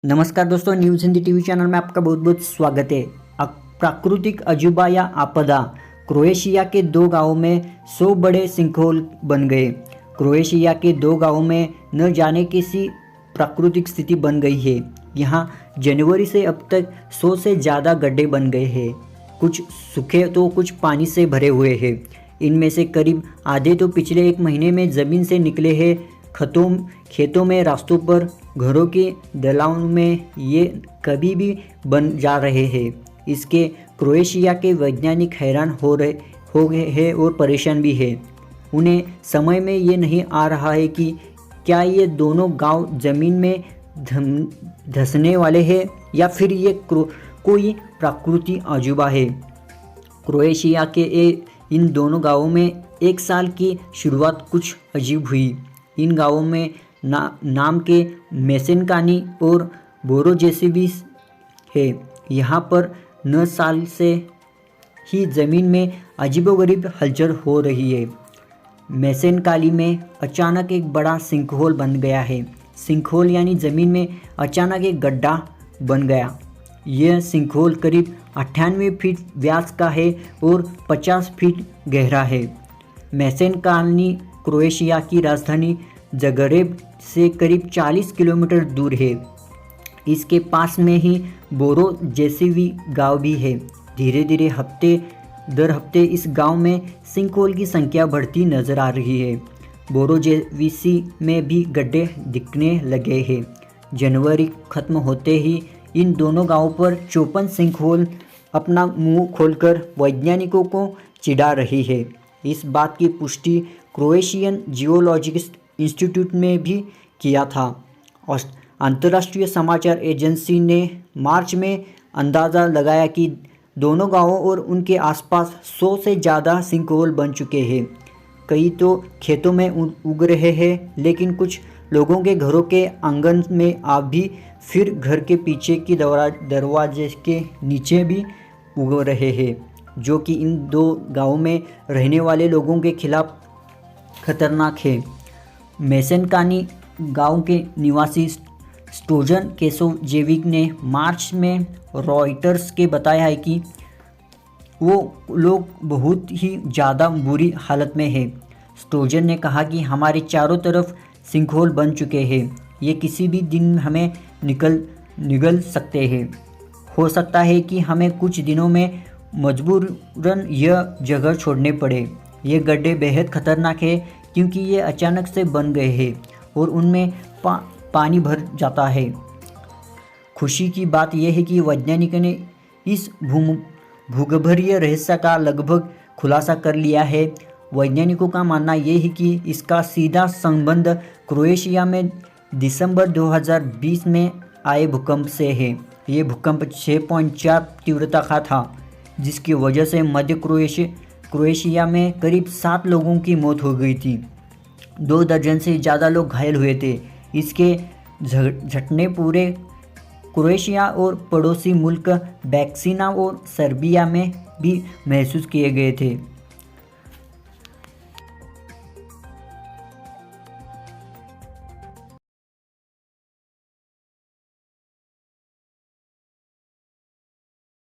नमस्कार दोस्तों, news Hindi TV channel में आपका बहुत बहुत स्वागत है। प्राकृतिक अजूबा या आपदा। क्रोएशिया के दो गांवों में 100 बड़े सिंकहोल बन गए। क्रोएशिया के दो गांवों में न जाने कैसी प्राकृतिक स्थिति बन गई है। यहां जनवरी से अब तक 100 से ज़्यादा गड्ढे बन गए हैं। कुछ सूखे तो कुछ पानी से भरे हुए हैं। इनमें से करीब आधे तो पिछले एक महीने में ज़मीन से निकले हैं। खेतों में, रास्तों पर, घरों के दलानों में ये कभी भी बन जा रहे हैं। इसके क्रोएशिया के वैज्ञानिक हैरान हो गए हैं और परेशान भी है। उन्हें समझ में ये नहीं आ रहा है कि क्या ये दोनों गांव ज़मीन में धंसने वाले हैं या फिर ये कोई प्राकृतिक अजूबा है। क्रोएशिया के इन दोनों गांवों में एक साल की शुरुआत कुछ अजीब हुई। इन गांवों में नाम के मेसेनकानी और बोरो जेसीबीस है। यहाँ पर 9 साल से ही ज़मीन में अजीबोगरीब हलचल हो रही है। मेसेनकाली में अचानक एक बड़ा सिंकहोल बन गया है। सिंकहोल यानी ज़मीन में अचानक एक गड्ढा बन गया। यह सिंकहोल करीब 98 फीट व्यास का है और 50 फीट गहरा है। मेसेनकानी क्रोएशिया की राजधानी ज़ग्रेब से करीब 40 किलोमीटर दूर है। इसके पास में ही बोरो जेसीवी गांव भी है। धीरे धीरे हफ्ते दर हफ्ते इस गांव में सिंकहोल की संख्या बढ़ती नजर आ रही है। बोरो जेवीसी में भी गड्ढे दिखने लगे हैं। जनवरी खत्म होते ही इन दोनों गांवों पर 54 सिंकहोल अपना मुंह खोलकर वैज्ञानिकों को चिढ़ा रही है। इस बात की पुष्टि क्रोएशियन जियोलॉजिकल इंस्टीट्यूट में भी किया था। अंतर्राष्ट्रीय समाचार एजेंसी ने मार्च में अंदाज़ा लगाया कि दोनों गांवों और उनके आसपास 100 से ज़्यादा सिंकहोल बन चुके हैं। कई तो खेतों में उग रहे हैं, लेकिन कुछ लोगों के घरों के आंगन में आप भी फिर घर के पीछे की दरवाजे के नीचे भी उग रहे हैं, जो कि इन दो गांवों में रहने वाले लोगों के खिलाफ खतरनाक है। मेसेनकानी गांव के निवासी स्टोजन केसोजेविक ने मार्च में रॉयटर्स के बताया है कि वो लोग बहुत ही ज़्यादा बुरी हालत में हैं। स्टोजन ने कहा कि हमारे चारों तरफ सिंकहोल बन चुके हैं। ये किसी भी दिन हमें निगल सकते हैं। हो सकता है कि हमें कुछ दिनों में मजबूरन यह जगह छोड़ने पड़े। ये गड्ढे बेहद खतरनाक है क्योंकि ये अचानक से बन गए हैं और उनमें पानी भर जाता है। खुशी की बात यह है कि वैज्ञानिकों ने इस भूगर्भीय रहस्य का लगभग खुलासा कर लिया है। वैज्ञानिकों का मानना यह है कि इसका सीधा संबंध क्रोएशिया में दिसंबर 2020 में आए भूकंप से है। ये भूकंप 6.4 तीव्रता का था, जिसकी वजह से मध्य क्रोएशिया में करीब 7 लोगों की मौत हो गई थी। 2 दर्जन से ज़्यादा लोग घायल हुए थे। इसके झटने पूरे क्रोएशिया और पड़ोसी मुल्क बैक्सिना और सर्बिया में भी महसूस किए गए थे।